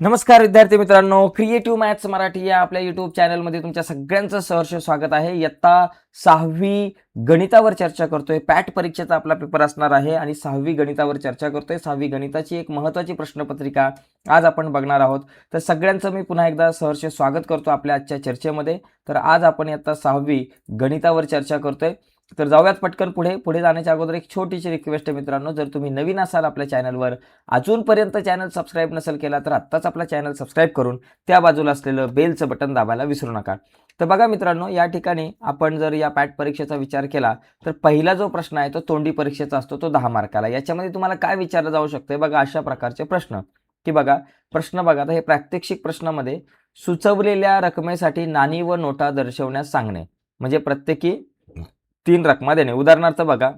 नमस्कार विद्यार्थी मित्रांनो, क्रिएटिव्ह मॅथ्स मराठी या आपल्या यूट्यूब चॅनलमध्ये तुमच्या सगळ्यांचं सहर्ष स्वागत आहे. इयत्ता 6वी गणितावर चर्चा करतोय. पॅट परीक्षेचा आपला पेपर असणार आहे आणि 6वी गणितावर चर्चा करतोय. 6वी गणिताची एक महत्त्वाची प्रश्नपत्रिका आज आपण बघणार आहोत. तर सगळ्यांचं मी पुन्हा एकदा सहर्ष स्वागत करतो आपल्या आजच्या चर्चेमध्ये. तर आज आपण इयत्ता 6वी गणितावर चर्चा करतोय. तर जाऊयात पटकन पुढे जाण्याच्या अगोदर एक छोटीशी रिक्वेस्ट आहे मित्रांनो, जर तुम्ही नवीन असाल आपल्या चॅनलवर, अजूनपर्यंत चॅनल सबस्क्राईब नसेल केला तर आत्ताच आपला चॅनल सबस्क्राईब करून त्या बाजूला असलेलं बेलचं बटन दाबायला विसरू नका. तर बघा मित्रांनो, या ठिकाणी आपण जर या पॅट परीक्षेचा विचार केला तर पहिला जो प्रश्न आहे तो तोंडी परीक्षेचा असतो, तो 10 मार्काला. याच्यामध्ये तुम्हाला काय विचारलं जाऊ शकते बघा, अशा प्रकारचे प्रश्न की बघा प्रश्न बघा, आता हे प्रात्यक्षिक प्रश्नामध्ये सुचवलेल्या रकमेसाठी नाणी व नोटा दर्शवण्यास सांगणे, म्हणजे प्रत्येकी 3 रकमा देणे. उदाहरणार्थ बघा,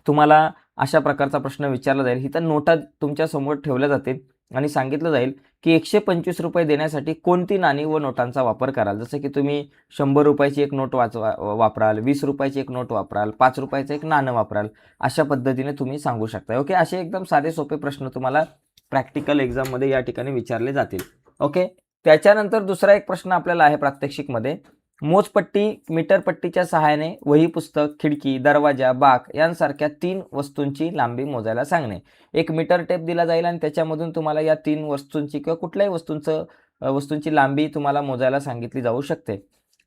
तुम्हाला अशा प्रकारचा प्रश्न विचारला जाईल. इथं नोटा तुमच्या समोर ठेवल्या जातील आणि सांगितलं जाईल की 125 रुपये देण्यासाठी कोणती नाणी व नोटांचा वापर कराल. जसं की तुम्ही 100 रुपयाची एक नोट वापराल, 20 रुपयाची एक नोट वापराल, 5 रुपयाचं एक नाणं वापराल. अशा पद्धतीने तुम्ही सांगू शकता. ओके, असे एकदम साधे सोपे प्रश्न तुम्हाला प्रॅक्टिकल एक्झाममध्ये या ठिकाणी विचारले जातील. ओके, त्याच्यानंतर दुसरा एक प्रश्न आपल्याला आहे प्रात्यक्षिकमध्ये. मोजपट्टी, मीटरपट्टीच्या सहाय्याने वही, पुस्तक, खिडकी, दरवाजा, बाक यांसारख्या 3 वस्तूंची लांबी मोजायला सांगणे. एक मीटर टेप दिला जाईल आणि त्याच्यामधून तुम्हाला या 3 वस्तूंची किंवा कुठल्याही वस्तूंची लांबी तुम्हाला मोजायला सांगितली जाऊ शकते.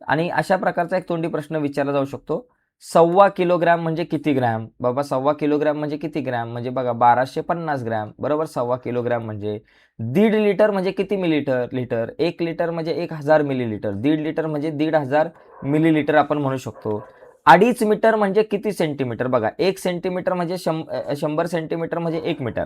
आणि अशा प्रकारचा एक तोंडी प्रश्न विचारला जाऊ शकतो. 1.25 किलोग्रॅम म्हणजे किती ग्रॅम? बाबा 1.25 किलोग्रॅम म्हणजे किती ग्रॅम? म्हणजे बघा 1250 ग्रॅम बरोबर. 1.25 किलोग्रॅम म्हणजे 1.5 लिटर म्हणजे किती लिटर? 1 लिटर म्हणजे 1000 मिलीलिटर. 1.5 लिटर म्हणजे 1,500 मिलीलिटर आपण म्हणू शकतो. 2.5 मीटर म्हणजे किती सेंटीमीटर? बघा 1 सेंटीमीटर म्हणजे 100 सेंटीमीटर म्हणजे 1 मीटर.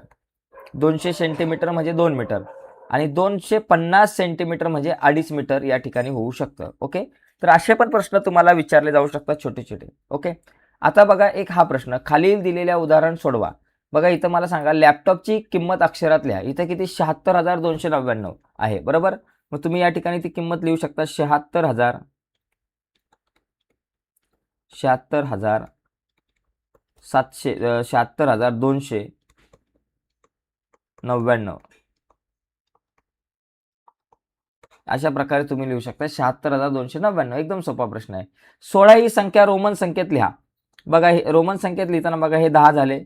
200 सेंटीमीटर म्हणजे 2 मीटर आणि 250 सेंटीमीटर म्हणजे 2.5 मीटर या ठिकाणी होऊ शकतं. ओके, तर असे पण प्रश्न तुम्हाला विचारले जाऊ शकतात छोटे छोटे. ओके, आता बघा एक हा प्रश्न, खालील दिलेल्या उदाहरण सोडवा. बघा इथं मला सांगा, लॅपटॉपची किंमत अक्षरात लिहा. इथं किती? 76,299 आहे बरोबर. मग तुम्ही या ठिकाणी ती किंमत लिहू शकता 76,000, 76,299. अशा प्रकारे तुम्ही लिहू शकता 76,299. एकदम सोपा प्रश्न आहे. 16 ही संख्या रोमन संख्येत लिहा. बघा हे रोमन संख्येत लिहिताना बघा हे 10 झाले,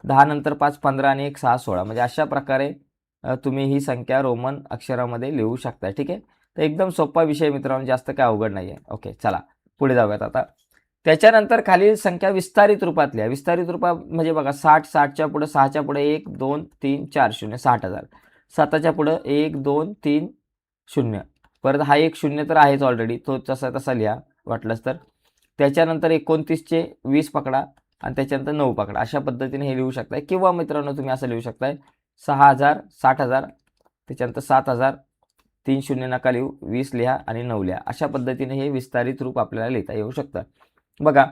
10 नंतर 5 15 आणि 1 6 16. म्हणजे अशा प्रकारे तुम्ही ही संख्या रोमन अक्षरामध्ये लिहू शकता. ठीक आहे, तर एकदम सोपा विषय मित्रांनो, जास्त काय अवघड नाही आहे. ओके, चला पुढे जाऊयात आता. त्याच्यानंतर खालील संख्या विस्तारित रूपात लिहा. विस्तारित रूपात म्हणजे बघा 60, 60च्या पुढे 6च्या पुढे 1 2 3 4 0, 60,000. 7च्या पुढे 1 2 3 0. परत हा एक 0 तर आहेच ऑलरेडी, तो तसा लिहा वाटलंच तर. त्याच्यानंतर 29चे 20 पकडा आणि त्याच्यानंतर 9 पकडा. अशा पद्धतीने हे लिहू शकताय. किंवा मित्रांनो तुम्ही असं लिहू शकताय 6,000, 60,000, त्याच्यानंतर 7,000, 3 0 नका लिहू, 20 लिहा आणि 9 लिहा. अशा पद्धतीने हे विस्तारित रूप आपल्याला लिहिता येऊ शकतं. बघा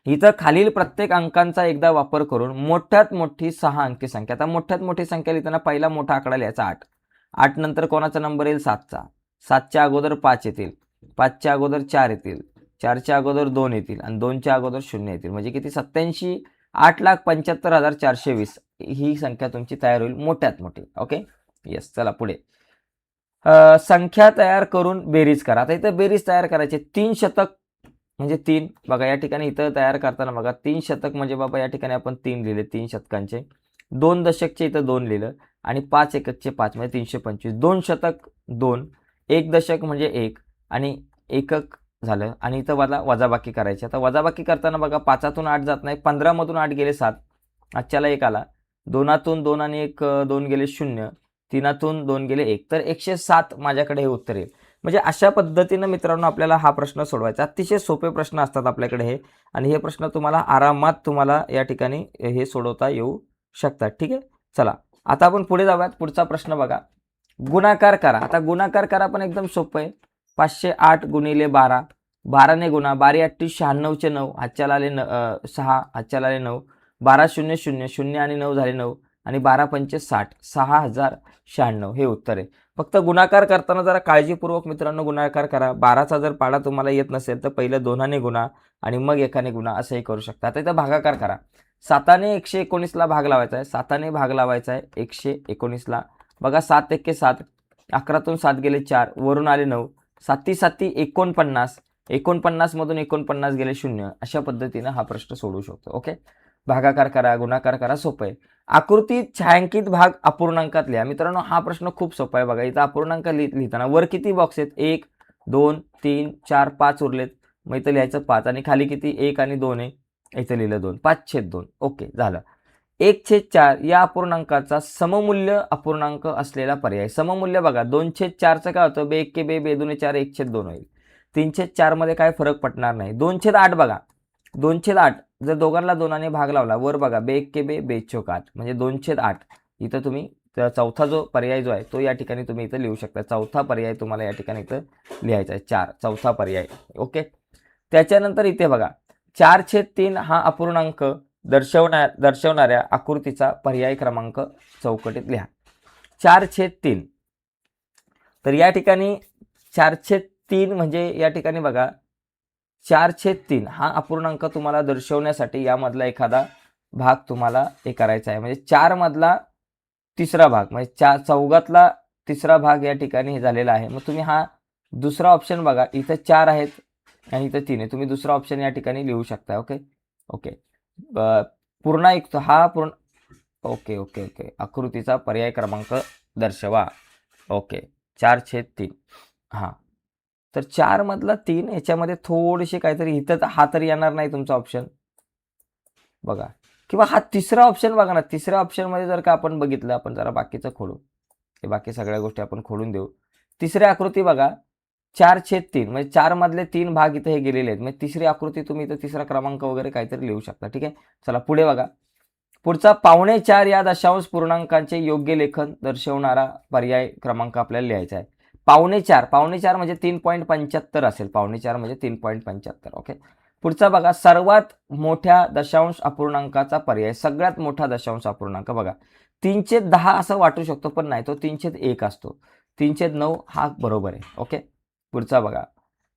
इथं खालील प्रत्येक अंकांचा एकदा वापर करून मोठ्यात मोठी 6 अंकी संख्या. आता मोठ्यात मोठी संख्या लिहिताना पहिला मोठा आकडा लिहायचा 8. 8 नंतर कोणाचा नंबर येईल? 7चा. 7च्या अगोदर 5 येतील, 5च्या अगोदर 4 येतील, 4च्या अगोदर 2 येतील आणि 2च्या अगोदर 0 येतील. म्हणजे किती? 87, 8,75,420 ही संख्या तुमची तयार होईल मोठ्यात मोठी. ओके, येस, चला पुढे. संख्या तयार करून बेरीज करा. आता इथं बेरीज तयार करायची. 3 शतक म्हणजे 3. बघा या ठिकाणी इथं तयार करताना बघा 3 शतक म्हणजे बाबा या ठिकाणी आपण 3 लिहिले, 3 शतकांचे. 2 दशकचे इथं 2 लिहिलं आणि 5 एककचे 5 म्हणजे 325. 2 शतक 2, 1 दशक म्हणजे 1 आणि एकक झालं. आणि इथं वजाबाकी करायची. आता वजाबाकी करताना बघा 5तून 8 जात नाही, 15मधून 8 गेले 7, आजच्याला 1 आला, 2तून 2 आणि 1 2 गेले 0, 3तून 2 गेले 1, तर 107 माझ्याकडे हे उत्तर येईल. म्हणजे अशा पद्धतीनं मित्रांनो आपल्याला हा प्रश्न सोडवायचा. अतिशय सोपे प्रश्न असतात आपल्याकडे हे, आणि हे प्रश्न तुम्हाला आरामात तुम्हाला या ठिकाणी हे सोडवता येऊ शकतात. ठीक आहे, चला आता आपण पुढे जाऊयात. पुढचा प्रश्न बघा, गुणाकार करा. आता गुणाकार करा पण एकदम सोपं आहे. 508 गुणिले 12, 12ने गुणा, 12 8 96चे 9, हातच्याला आले 6, हातच्याला आले 9, 12 0 0 0 आणि 9 झाले 9 आणि 12 पंचे 60, 6096 हे उत्तर आहे. फक्त गुणाकार करताना जरा काळजीपूर्वक मित्रांनो गुणाकार करा. 12चा जर पाढा तुम्हाला येत नसेल तर पहिलं 2ने गुणा आणि मग 1ने गुणा असंही करू शकता. आता इथं भागाकार करा. 7ने 119ला भाग लावायचा आहे, 7ने भाग लावायचा आहे 119ला बघा 7 एक्के 7, 11तून 7 गेले 4, वरून आले 9, 7 7 49, 49 मधून 49 गेले 0. अशा पद्धतीनं हा प्रश्न सोडू शकतो. ओके, भागाकार करा, गुणाकार करा, सोपं आहे. आकृतीत छायांकित भाग अपूर्णांकात लिहा. मित्रांनो हा प्रश्न खूप सोपा आहे. बघा इथं अपूर्णांक लिहिताना वर किती बॉक्स आहेत? 1 2 3 4 5 उरलेत. मग इथं लिहायचं 5 आणि खाली किती 1 आणि 2 आहे, इथं लिहिलं 2, 5/2. ओके, झालं. 1/4 या अपूर्णांकाचा सममूल्य अपूर्णांक असलेला पर्याय. सममूल्य बघा 2/4चं काय होतं? बे 1 के बे 2 4 1/2 होईल. 3/4 मध्ये काय फरक पडणार नाही. 2/8 बघा, 2/8 जर दोघांना 2ने भाग लावला, वर बघा बे 1 के बे 2/8 म्हणजे 2/8. इथं तुम्ही चौथा जो पर्याय जो आहे तो या ठिकाणी तुम्ही इथं लिहू शकता. चौथा पर्याय तुम्हाला या ठिकाणी इथं लिहायचा आहे, 4, चौथा पर्याय. ओके, त्याच्यानंतर इथे बघा 4/3 हा अपूर्णांक दर्शवणाऱ्या आकृतीचा पर्याय क्रमांक चौकटीत लिहा. 4/3, तर या ठिकाणी 4/3 म्हणजे या ठिकाणी बघा 4/3 हा अपूर्णांक तुम्हाला दर्शवण्यासाठी यामधला एखादा भाग तुम्हाला हे करायचा आहे. म्हणजे 4 मधला तिसरा भाग म्हणजे चौघातला तिसरा भाग या ठिकाणी हे झालेला आहे. मग तुम्ही हा दुसरा ऑप्शन बघा, इथं 4 आहेत आणि इथं 3 आहे. तुम्ही दुसरा ऑप्शन या ठिकाणी लिहू शकता. ओके ओके, पूर्णायुक्त हा पूर्ण. ओके ओके ओके, आकृतीचा पर्याय क्रमांक दर्शवा. ओके, 4/3. हां, तर 4 मधला 3 याच्यामध्ये थोडीशी काहीतरी इथं हा तरी येणार नाही तुमचा ऑप्शन बघा, किंवा हा तिसरा ऑप्शन बघा ना. तिसऱ्या ऑप्शनमध्ये जर का आपण बघितलं, आपण जरा बाकीचं खोडू, हे बाकी सगळ्या गोष्टी आपण खोडून देऊ. तिसरी आकृती बघा 4/3 म्हणजे 4 मधले 3 भाग इथे हे गेलेले आहेत. म्हणजे तिसरी आकृती तुम्ही इथं तिसरा क्रमांक वगैरे काहीतरी लिहू शकता. ठीक आहे, चला पुढे बघा. पुढचा 4.5 या दशांश पूर्णांकांचे योग्य लेखन दर्शवणारा पर्याय क्रमांक आपल्याला लिहायचा आहे. 4.5 म्हणजे 3.75 असेल. 4.5 म्हणजे 3.75. ओके, पुढचा बघा सर्वात मोठ्या दशांश अपूर्णांकाचा पर्याय. सगळ्यात मोठा दशांश अपूर्णांक बघा 3/10 असं वाटू शकतो, पण नाही, तो 3/1 असतो. 3/9 हा बरोबर आहे. ओके, पुढचा बघा.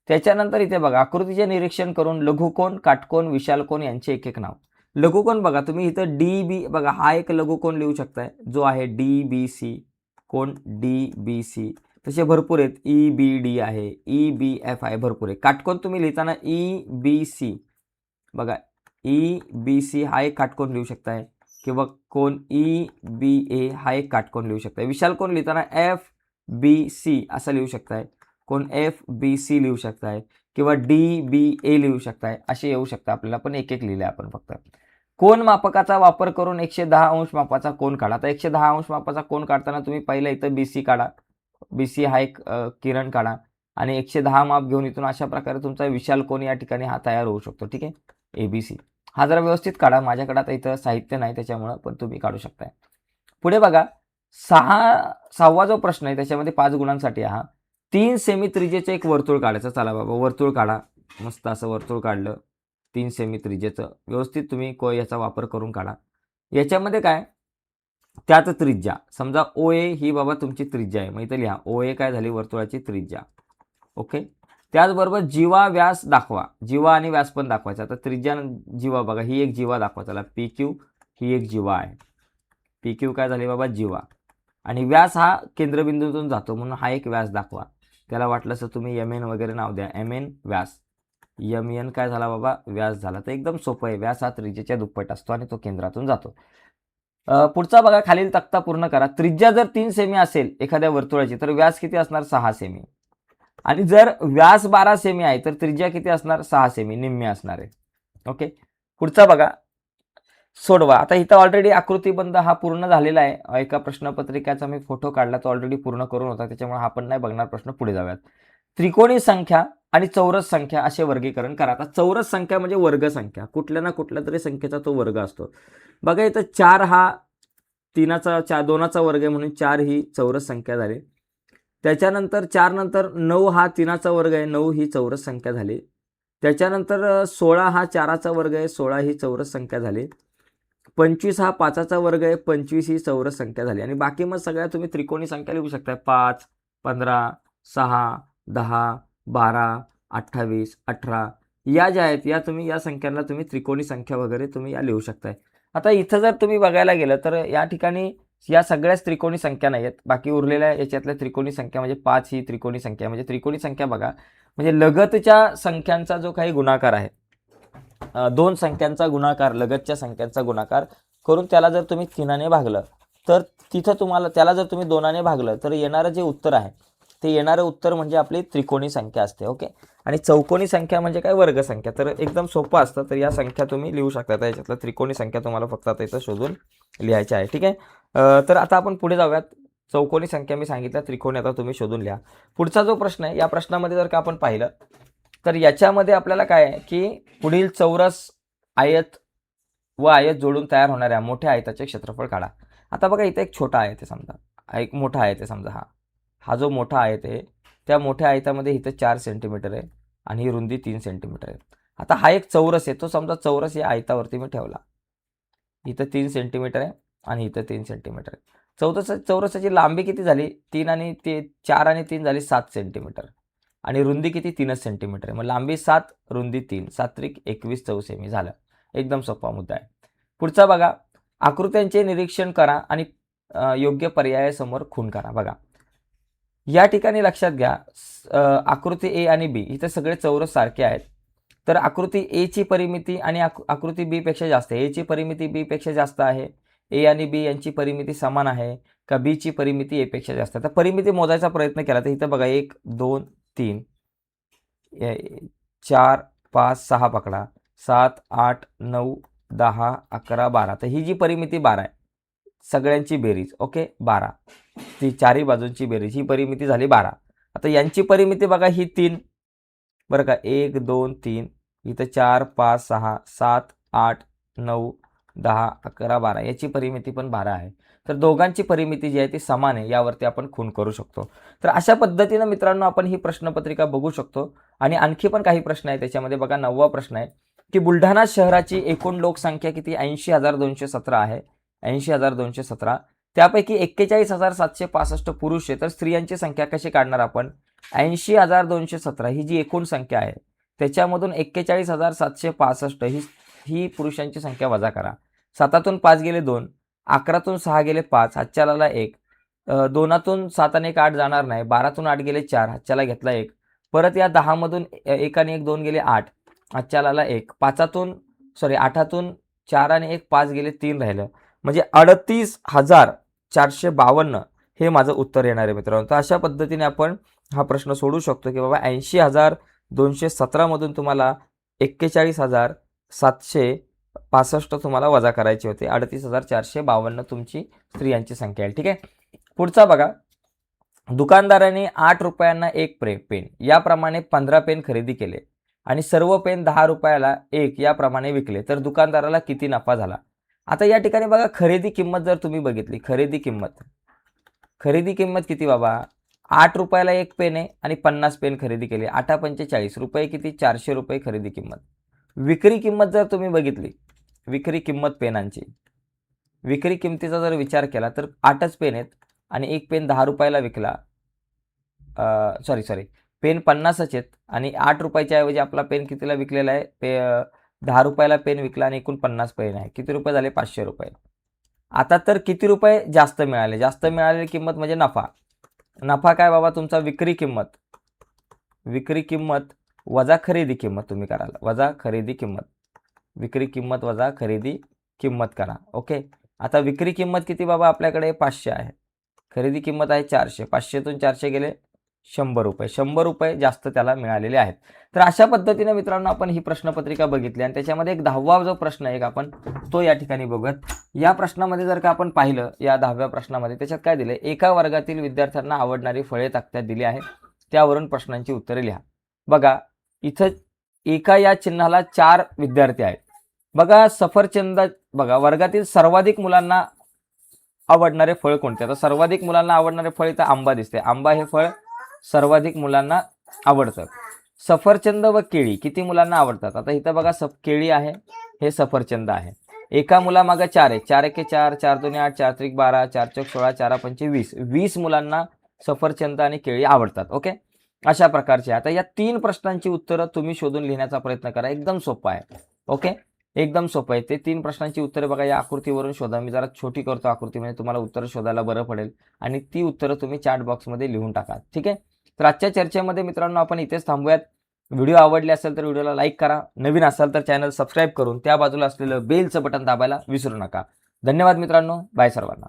त्याच्यानंतर इथे बघा आकृतीचे निरीक्षण करून लघुकोन, काटकोन, विशालकोन यांचे एक एक नाव. लघुकोन बघा तुम्ही इथं डी बी बघा, हा एक लघुकोन लिहू शकताय जो आहे DBC. कोण? DBC. तसे भरपूर आहेत. EBD आहे, EBF आहे, भरपूर आहे. काटकोन तुम्ही लिहिताना EBC बघा, EBC हा एक काटकोन लिहू शकताय, किंवा कोण EBA हा एक काटकोन लिहू शकताय. विशालकोन लिहिताना FBC असं लिहू शकताय, कोण FBC लिहू शकताय, किंवा DBA लिहू शकताय. असे येऊ शकतं आपल्याला, पण एक एक लिहिले आपण फक्त. कोन मापकाचा वापर करून 110 अंश मापाचा कोन काढा. आता 110 अंश मापाचा कोन काढताना तुम्ही पहिला इथं BC काढा. BC हा एक किरण काढा आणि 110 माप घेऊन इथून अशा प्रकारे तुमचा विशाल कोन या ठिकाणी हा तयार होऊ शकतो. ठीक आहे, ABC. हा जरा व्यवस्थित काढा. माझ्याकडे आता इथं साहित्य नाही त्याच्यामुळं, पण तुम्ही काढू शकताय. पुढे बघा 6वा जो प्रश्न आहे त्याच्यामध्ये 5 गुणांसाठी हा 3 सेमी त्रिज्येचं एक वर्तुळ काढायचं. चला बाबा वर्तुळ काढा. मस्त असं वर्तुळ काढलं 3 सेमी त्रिज्येचं. व्यवस्थित तुम्ही याचा वापर करून काढा. याच्यामध्ये काय, त्याच त्रिज्या समजा OA ही बाबा तुमची त्रिज्या आहे. मग इथं लिहा OA काय झाली? वर्तुळाची त्रिज्या. ओके, त्याचबरोबर जीवा व्यास दाखवा. जीवा आणि व्यास पण दाखवायचा. आता त्रिज्या जीवा बघा, ही एक जीवा दाखवा. चला PQ ही एक जीवा आहे. PQ काय झाली बाबा? जीवा. आणि व्यास हा केंद्रबिंदूतून जातो म्हणून हा एक व्यास दाखवा. त्याला वाटलं तर तुम्ही MN वगैरे नाव द्या. MN व्यास. MN काय झाला बाबा? व्यास झाला. तर एकदम सोपं आहे. व्यास हा त्रिज्येच्या दुप्पट असतो आणि तो केंद्रातून जातो. पुढचा बघा, खालील तक्ता पूर्ण करा. त्रिज्या जर 3 सेमी असेल एखाद्या वर्तुळाची तर व्यास किती असणार? 6 सेमी. आणि जर व्यास 12 सेमी आहे तर त्रिज्या किती असणार? 6 सेमी, निम्मे असणार आहे. ओके, पुढचा बघा, सोडवा. आता इथं ऑलरेडी आकृतीबंध हा पूर्ण झालेला आहे. एका प्रश्नपत्रिकेचा मी फोटो काढला, तो ऑलरेडी पूर्ण करून होता, त्याच्यामुळे हा पण नाही बघणार प्रश्न. पुढे जाऊयात. त्रिकोणी संख्या आणि चौरस संख्या असे वर्गीकरण करा. आता चौरस संख्या म्हणजे वर्ग संख्या, कुठल्या ना कुठल्या तरी संख्येचा तो वर्ग असतो. बघा इथं 4 हा 2चा वर्ग आहे म्हणून 4 ही चौरस संख्या झाली. त्याच्यानंतर 4 नंतर 9 हा 3चा वर्ग आहे, 9 ही चौरस संख्या झाली. त्याच्यानंतर 16 हा 4चा वर्ग आहे, 16 ही चौरस संख्या झाली. 25 हा 5चा वर्ग आहे, 25 ही चौरस संख्या झाली. आणि बाकी मग सगळ्या तुम्ही त्रिकोणी संख्या लिहू शकता. 5, 15, 6, 10, 12, 28, 18 या ज्या आहेत या तुम्ही या संख्यांना तुम्ही त्रिकोणी संख्या वगैरे तुम्ही या लिहू शकताय. आता इथं जर तुम्ही बघायला गेलं तर या ठिकाणी या सगळ्याच त्रिकोणी संख्या नाही आहेत. बाकी उरलेल्या याच्यातल्या त्रिकोणी संख्या म्हणजे 5 ही त्रिकोणी संख्या. म्हणजे त्रिकोणी संख्या बघा, म्हणजे लगतच्या संख्यांचा जो काही गुणाकार आहे, दोन संख्यांचा गुणाकार, लगतच्या संख्यांचा गुणाकार करून त्याला जर तुम्ही 3ने भागलं तर तिथं तुम्हाला, त्याला जर तुम्ही 2ने भागलं तर येणारं जे उत्तर आहे ते येणारं उत्तर म्हणजे आपली त्रिकोणी संख्या असते. ओके. आणि चौकोनी संख्या म्हणजे काय, वर्ग संख्या. तर एकदम सोपं असतं. तर या संख्या तुम्ही लिहू शकता. तर याच्यातलं त्रिकोणी संख्या तुम्हाला फक्त आता इथं शोधून लिहायच्या आहे. ठीक आहे. तर आता आपण पुढे जाऊयात. चौकोनी संख्या मी सांगितलं, त्रिकोणी आता तुम्ही शोधून लिहा. पुढचा जो प्रश्न आहे, या प्रश्नामध्ये जर का आपण पाहिलं तर याच्यामध्ये आपल्याला काय आहे की पुढील चौरस, आयत व आयत जोडून तयार होणाऱ्या मोठ्या आयताचे क्षेत्रफळ काढा. आता बघा, इथे एक छोटा आयत आहे समजा, एक मोठा आयत आहे समजा. हा जो मोठा आयत आहे त्या मोठ्या आयतामध्ये इथं 4 सेंटीमीटर आहे आणि ही रुंदी 3 सेंटीमीटर आहे. आता हा एक चौरस आहे. तो समजा चौरस या आयतावरती मी ठेवला. इथं 3 सेंटीमीटर आहे आणि इथं 3 सेंटीमीटर आहे. चौरसाची लांबी किती झाली, 4 आणि 3 झाली 7 सेंटीमीटर आणि रुंदी किती, 3 सेंटीमीटर आहे. मग लांबी 7, रुंदी 3, 7 त्रिक 21 चौसेमी झालं. एकदम सोपा मुद्दा आहे. पुढचा बघा, आकृत्यांचे निरीक्षण करा आणि योग्य पर्यायासमोर खूण करा. बघा, या ठिकाणी लक्षात घ्या, आकृती ए आणि बी इथे सगळे चौरस सारखे आहेत. तर आकृती ए ची परिमिती आणि आकृती बी पेक्षा जास्त आहे. ए ची परिमिती बी पेक्षा जास्त आहे. ए आणि बी यांची परिमिती समान आहे का बी ची परिमिती ए पेक्षा जास्त आहे. तर परिमिती मोजायचा प्रयत्न केला तर इथं बघा 1 2 3 4 5 6 पकडा, 7 8 9 10 11 12. तर ही जी परिमिती 12 आहे, सगळ्यांची बेरीज. ओके, 12, ती चारही बाजूंची बेरीज, ही परिमिती झाली 12. आता यांची परिमिती बघा, ही 3 बरं का, 1 2 3, इथं 4 5 6 7 8 9 10 11 12, याची परिमिती पण 12 आहे. तर दोघांची परिमिती जी आहे ती समान आहे. यावरती आपण खूण करू शकतो. तर अशा पद्धतीनं मित्रांनो आपण ही प्रश्नपत्रिका बघू शकतो. आणि आणखी पण काही प्रश्न आहेत त्याच्यामध्ये. बघा, 9वा प्रश्न आहे की बुलढाणा शहराची एकूण लोकसंख्या किती, 80,217 आहे. 80,217. त्यापैकी 41,765 पुरुष आहे. तर स्त्रियांची संख्या कशी काढणार आपण, 80,217 ही जी एकूण संख्या आहे त्याच्यामधून 41,765 ही पुरुषांची संख्या वजा करा. 7तून 5 गेले 2, 11तून 6 गेले 5, हातच्याला 1, 2तून 7 आणि 1 8 जाणार नाही, 12तून 8 गेले 4, हातच्याला घेतला 1, परत या 10मधून 1 आणि 1 2 गेले 8, हातच्याला 1, 8तून 4 आणि 1 5 गेले 3 राहिलं. म्हणजे 38,452 हे माझं उत्तर येणार आहे मित्रांनो. तर अशा पद्धतीने आपण हा प्रश्न सोडू शकतो की बाबा 80,217 मधून तुम्हाला 41,765 तुम्हाला वजा करायचे होते. 38,452 तुमची स्त्रियांची संख्या आहे. ठीक आहे. पुढचा बघा, दुकानदाराने 8 रुपयांना एक पेन याप्रमाणे 15 पेन खरेदी केले आणि सर्व पेन 10 रुपयाला एक याप्रमाणे विकले, तर दुकानदाराला किती नफा झाला. आता या ठिकाणी बघा, खरेदी किंमत जर तुम्ही बघितली, खरेदी किंमत किती बाबा, 8 रुपयाला एक पेन आहे आणि 50 पेन खरेदी केले, 8 पंचे 40 रुपये किती, 400 रुपये खरेदी किंमत. विक्री किंमत जर तुम्ही बघितली, विक्री किंमत पेनांची, विक्री किंमतीचा जर विचार केला तर 8च पेन आहेत आणि एक पेन 10 रुपयाला विकला, पेन 50च आहेत आणि 8 रुपयाच्या ऐवजी आपला पेन कितीला विकलेला आहे, 10 रुपयाला पेन विकला आणि एकूण 50 पेन आहे. किती रुपये झाले, 500 रुपये. आता तर किती रुपये जास्त मिळाले, जास्त मिळालेली किंमत म्हणजे नफा. नफा काय बाबा, तुमचा विक्री किंमत वजा खरेदी किंमत तुम्ही कराल, वजा खरेदी किंमत, विक्री किंमत वजा खरेदी किंमत करा. ओके. आता विक्री किंमत किती बाबा आपल्याकडे, 500 आहे, खरेदी किंमत आहे 400, 500तून 400 गेले 100 रुपये, 100 रुपये जास्त त्याला मिळालेले आहेत. तर अशा पद्धतीने मित्रांनो आपण ही प्रश्नपत्रिका बघितली आणि त्याच्यामध्ये एक 10वा जो प्रश्न आहे आपण तो या ठिकाणी बघूयात. या प्रश्नामध्ये जर का आपण पाहिलं, या 10व्या प्रश्नामध्ये त्याच्यात काय दिले, एका वर्गातील विद्यार्थ्यांना आवडणारी फळे तक्त्यात दिली आहे, त्यावरून प्रश्नांची उत्तरे लिहा. बघा, इथं एका या चिन्हाला 4 विद्यार्थी आहेत. बघा, सफरचंद, बघा वर्गातील सर्वाधिक मुलांना आवडणारे फळ कोणते, तर सर्वाधिक मुलांना आवडणारे फळ इथं आंबा दिसते, आंबा हे फळ सर्वाधिक मुलांना आवडतं. सफरचंद व केळी किती मुलांना आवडतात, आता इथं बघा केळी आहे, हे सफरचंद आहे. एका मुलामागं 4 आहे, 4 एके 4, 4 दोन्ही 8, 4 त्रिक 12, 4 चौक 16, 4 पंचे 20, 20 मुलांना सफरचंद आणि केळी आवडतात. ओके, अशा प्रकारचे. आता या 3 प्रश्नांची उत्तरं तुम्ही शोधून लिहिण्याचा प्रयत्न करा, एकदम सोपं आहे. ओके, एकदम सोपं आहे. ते 3 प्रश्नांची उत्तरे बघा या आकृतीवरून शोधा. मी जरा छोटी करतो आकृती म्हणजे तुम्हाला उत्तरं शोधायला बरं पडेल आणि ती उत्तरं तुम्ही चॅट बॉक्समध्ये लिहून टाका. ठीक आहे? तर आजच्या चर्चेमध्ये मित्रांनो आपण इथेच थांबूयात. व्हिडिओ आवडले असेल तर व्हिडिओला लाईक करा. नवीन असाल तर चॅनल सबस्क्राईब करून त्या बाजूला असलेलं बेलचं बटन दाबायला विसरू नका. धन्यवाद मित्रांनो. बाय सर्वांना.